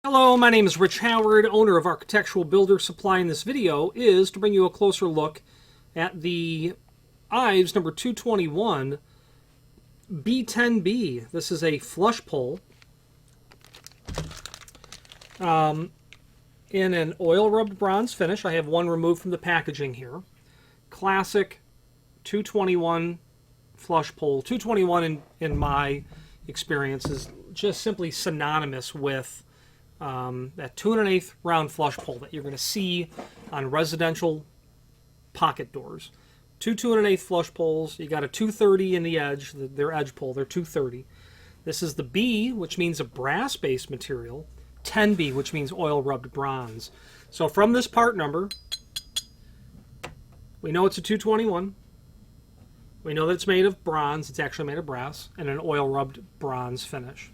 Hello, my name is Rich Howard, owner of Architectural Builder Supply, and this video is to bring you a closer look at the Ives number 221 B10B. This is a flush pole in an oil rubbed bronze finish. I have one removed from the packaging here. Classic 221 flush pole. 221 in my experience is just simply synonymous with that 2 1/8 round flush pole that you're going to see on residential pocket doors. Two 2 1/8 flush poles. You got a 230 in the edge, their edge pole. They're 230. This is the B, which means a brass-based material. 10B, which means oil-rubbed bronze. So from this part number, we know it's a 221. We know that it's made of bronze. It's actually made of brass and an oil-rubbed bronze finish.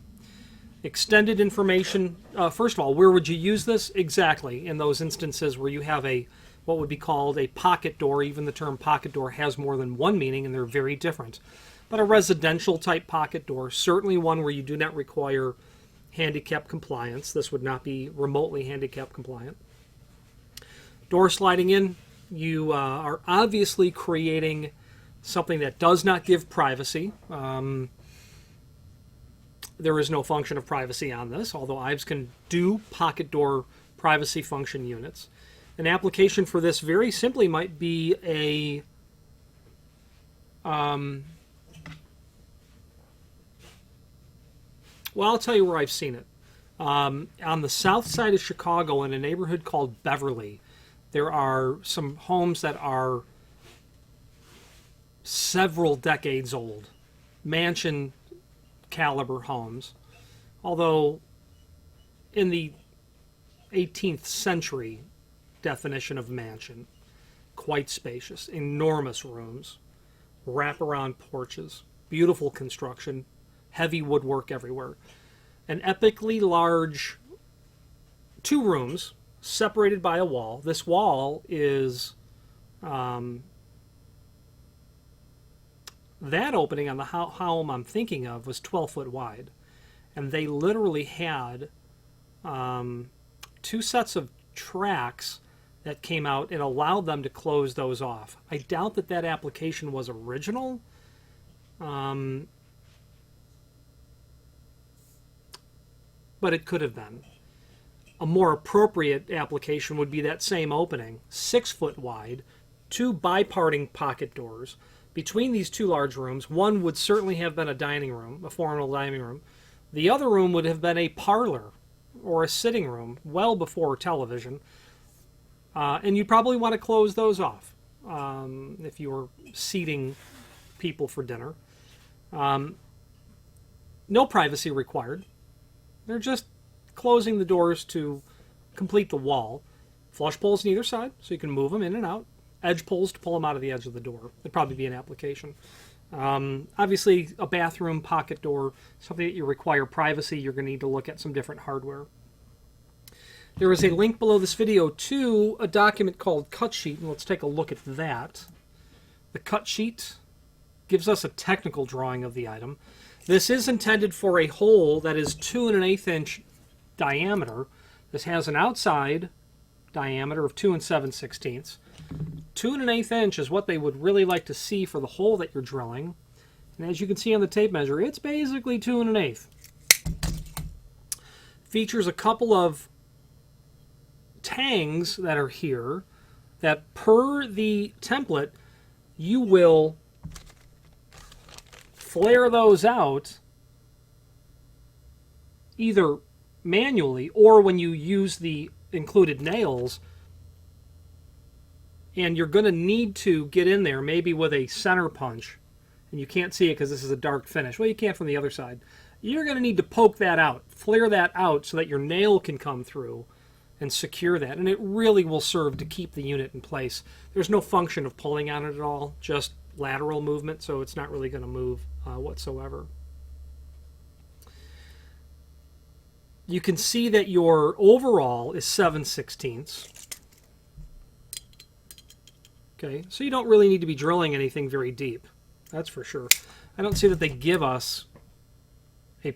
Extended information. First of all, where would you use this? Exactly in those instances where you have what would be called a pocket door. Even the term pocket door has more than one meaning, and they're very different. But a residential type pocket door, certainly one where you do not require handicap compliance. This would not be remotely handicap compliant. Door sliding in, you are obviously creating something that does not give privacy. There is no function of privacy on this, although Ives can do pocket door privacy function units. An application for this very simply might be a well, I'll tell you where I've seen it. On the south side of Chicago in a neighborhood called Beverly, there are some homes that are several decades old, mansion caliber homes, although in the 18th century definition of mansion, quite spacious, enormous rooms, wraparound porches, beautiful construction, heavy woodwork everywhere, an epically large 2 rooms separated by a wall. This wall is that opening on the home I'm thinking of was 12 foot wide, and they literally had 2 sets of tracks that came out and allowed them to close those off. I doubt that that application was original. But it could have been. A more appropriate application would be that same opening, 6 foot wide, 2 biparting pocket doors. Between these 2 large rooms, one would certainly have been a dining room, a formal dining room. The other room would have been a parlor or a sitting room, well before television. And you'd probably want to close those off if you were seating people for dinner. No privacy required. They're just closing the doors to complete the wall. Flush poles on either side, so you can move them in and out. Edge poles to pull them out of the edge of the door. That'd probably be an application. Obviously, a bathroom pocket door, something that you require privacy, you're going to need to look at some different hardware. There is a link below this video to a document called Cut Sheet, and let's take a look at that. The cut sheet gives us a technical drawing of the item. This is intended for a hole that is 2 1/8 inch diameter. This has an outside diameter of 2 7/16. 2 1/8 inch is what they would really like to see for the hole that you're drilling. And as you can see on the tape measure, it's basically 2 1/8. Features a couple of tangs that are here that, per the template, you will flare those out either manually or when you use the included nails, and you're going to need to get in there maybe with a center punch, and you can't see it because this is a dark finish. Well, you can't from the other side. You're going to need to poke that out, flare that out so that your nail can come through and secure that, and it really will serve to keep the unit in place. There's no function of pulling on it at all, just lateral movement, so it's not really going to move whatsoever. You can see that your overall is 7/16. Okay, so you don't really need to be drilling anything very deep. That's for sure. I don't see that they give us a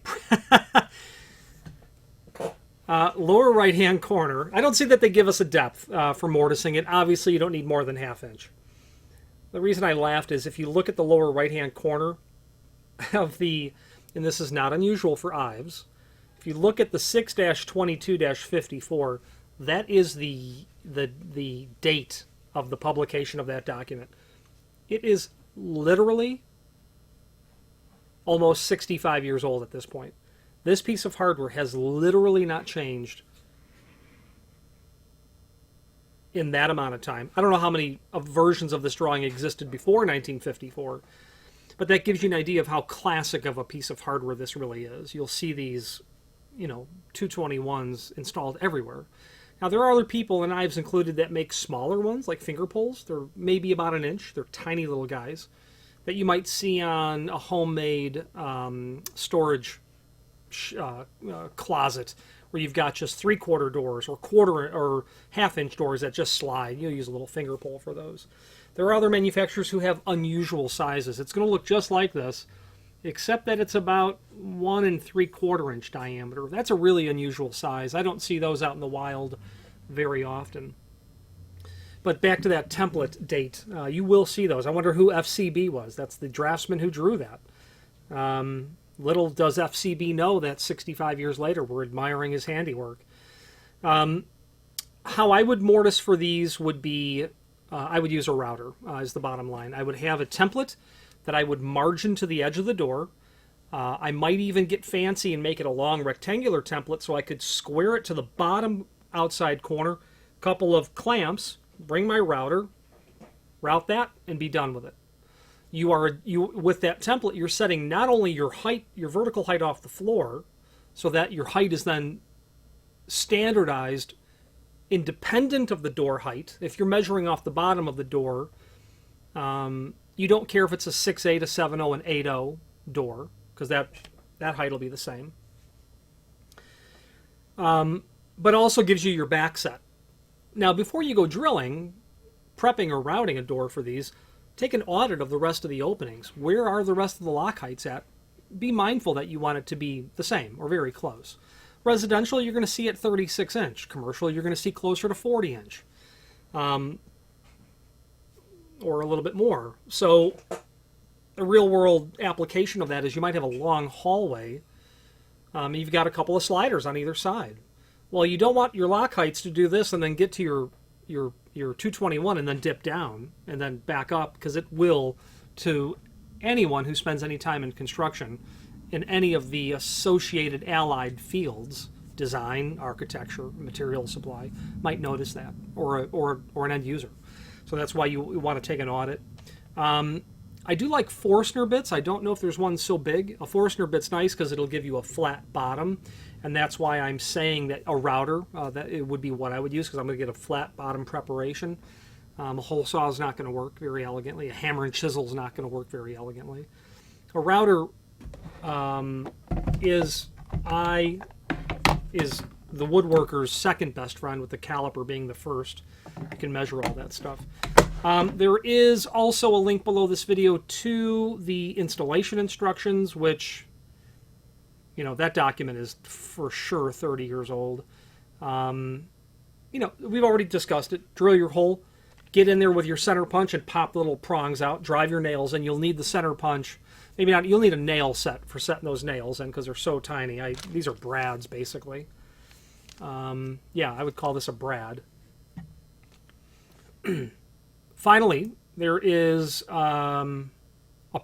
Lower right-hand corner. I don't see that they give us a depth for mortising it. Obviously, you don't need more than ½ inch. The reason I laughed is if you look at the lower right-hand corner of the, and this is not unusual for Ives, if you look at the 6-22-54, that is the date of the publication of that document. It is literally almost 65 years old at this point. This piece of hardware has literally not changed in that amount of time. I don't know how many versions of this drawing existed before 1954, but that gives you an idea of how classic of a piece of hardware this really is. You'll see these, 221s installed everywhere. Now, there are other people, and Ives included, that make smaller ones, like finger pulls. They're maybe about 1 inch. They're tiny little guys that you might see on a homemade storage closet where you've got just 3/4 doors or quarter or ½ inch doors that just slide. You'll use a little finger pull for those. There are other manufacturers who have unusual sizes. It's going to look just like this, except that it's about 1 3/4 inch diameter. That's a really unusual size. I don't see those out in the wild very often. But back to that template date, you will see those. I wonder who FCB was. That's the draftsman who drew that. Little does FCB know that 65 years later we're admiring his handiwork. How I would mortise for these would be, I would use a router is the bottom line. I would have a template that I would margin to the edge of the door. I might even get fancy and make it a long rectangular template so I could square it to the bottom outside corner, couple of clamps, bring my router, route that, and be done with it. With that template, you're setting not only your height, your vertical height off the floor, so that your height is then standardized independent of the door height. If you're measuring off the bottom of the door, you don't care if it's a 6'8", a 7'0", an 8'0" door, because that height will be the same. But also gives you your back set. Now, before you go drilling, prepping or routing a door for these, take an audit of the rest of the openings. Where are the rest of the lock heights at? Be mindful that you want it to be the same or very close. Residential, you're going to see at 36 inch. Commercial, you're going to see closer to 40 inch. Or a little bit more. So a real world application of that is you might have a long hallway. You've got a couple of sliders on either side. Well, you don't want your lock heights to do this and then get to your 221 and then dip down and then back up, because it will, to anyone who spends any time in construction in any of the associated allied fields, design, architecture, material supply, might notice that, or an end user. So that's why you want to take an audit. I do like Forstner bits. I don't know if there's one so big. A Forstner bit's nice because it'll give you a flat bottom, and that's why I'm saying that a router, that it would be what I would use, because I'm going to get a flat bottom preparation. A hole saw is not going to work very elegantly. A hammer and chisel is not going to work very elegantly. A router is the woodworker's second best friend, with the caliper being the first. You can measure all that stuff. There is also a link below this video to the installation instructions, which, that document is for sure 30 years old. We've already discussed it. Drill your hole, get in there with your center punch and pop the little prongs out, drive your nails, and you'll need the center punch. Maybe not, you'll need a nail set for setting those nails in, because they're so tiny. These are brads, basically. Yeah, I would call this a brad. Finally, there is a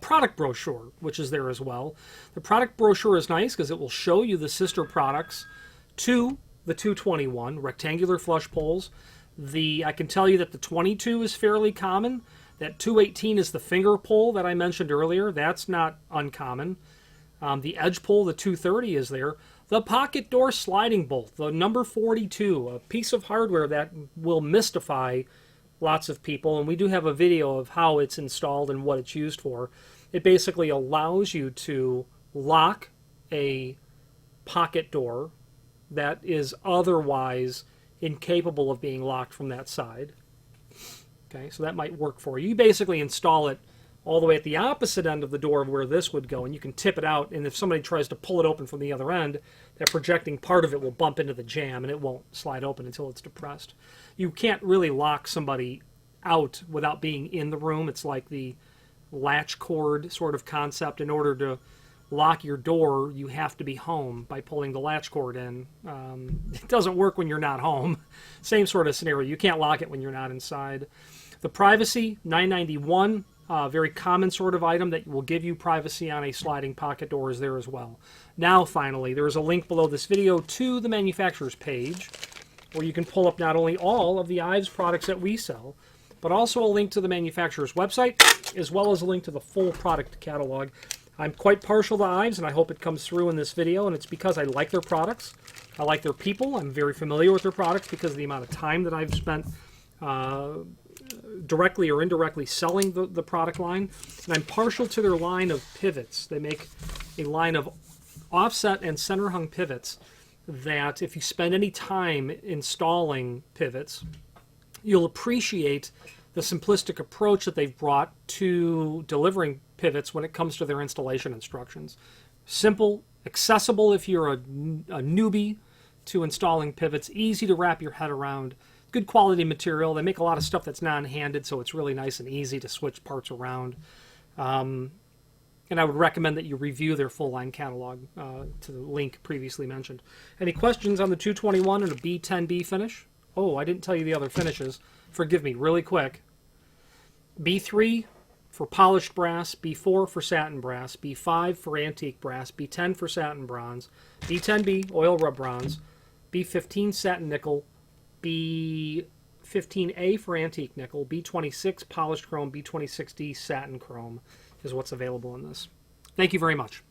product brochure, which is there as well. The product brochure is nice because it will show you the sister products to the 221, rectangular flush poles. I can tell you that the 22 is fairly common. That 218 is the finger pull that I mentioned earlier. That's not uncommon. The edge pull, the 230, is there. The pocket door sliding bolt, the number 42, a piece of hardware that will mystify lots of people, and we do have a video of how it's installed and what it's used for. It basically allows you to lock a pocket door that is otherwise incapable of being locked from that side. Okay, so that might work for you. You basically install it all the way at the opposite end of the door of where this would go, and you can tip it out, and if somebody tries to pull it open from the other end, that projecting part of it will bump into the jamb, and it won't slide open until it's depressed. You can't really lock somebody out without being in the room. It's like the latch cord sort of concept. In order to lock your door, you have to be home by pulling the latch cord in. It doesn't work when you're not home. Same sort of scenario. You can't lock it when you're not inside. The privacy, $9.91. Very common sort of item that will give you privacy on a sliding pocket door is there as well. Now, finally, there is a link below this video to the manufacturer's page where you can pull up not only all of the Ives products that we sell, but also a link to the manufacturer's website, as well as a link to the full product catalog. I'm quite partial to Ives, and I hope it comes through in this video, and it's because I like their products. I like their people. I'm very familiar with their products because of the amount of time that I've spent directly or indirectly selling the product line. And I'm partial to their line of pivots. They make a line of offset and center hung pivots that if you spend any time installing pivots, you'll appreciate the simplistic approach that they've brought to delivering pivots when it comes to their installation instructions. Simple, accessible if you're a newbie to installing pivots, easy to wrap your head around, good quality material. They make a lot of stuff that's non-handed, so it's really nice and easy to switch parts around. And I would recommend that you review their full line catalog to the link previously mentioned. Any questions on the 221 and a B10B finish? Oh, I didn't tell you the other finishes. Forgive me, really quick. B3 for polished brass, B4 for satin brass, B5 for antique brass, B10 for satin bronze, B10B oil rub bronze, B15 satin nickel, B15A for antique nickel, B26 polished chrome, B26D satin chrome is what's available in this. Thank you very much.